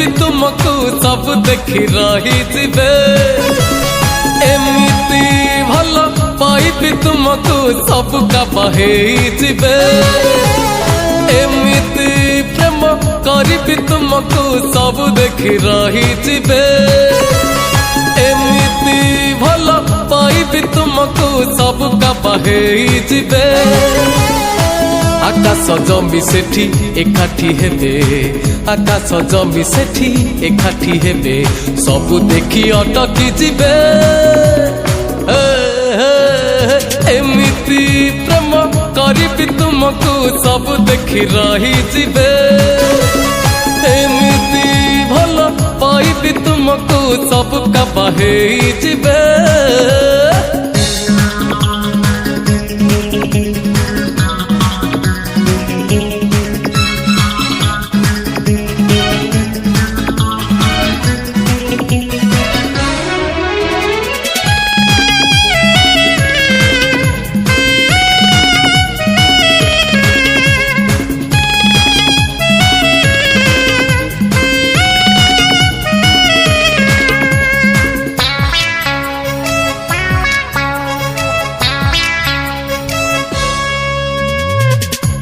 पाइबी तुमको सब देखी रही जिबे एमिति भल पाइबी तुमको सब का बहे जिबे एमिति प्रेम करिबी तुमको सब देखी रही जिबे एमिति भल पाइबी तुमको सब का बहे जिबे आकाश जमी सेठी एकाठी हेबे आकाश जमी सेठी एकाठी हेबे सबु देखी अटकी जिबे एमिति प्रेम करिबी तुमको सब देखी रही जिबे एमिति भल पाइबी तुमको सब का बहे जिबे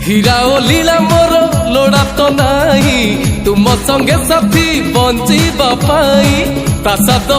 हीरा ओ लीला मोर लोड़ा तो नाही तुम संगे साथी बंचिबा पाई प्रासाद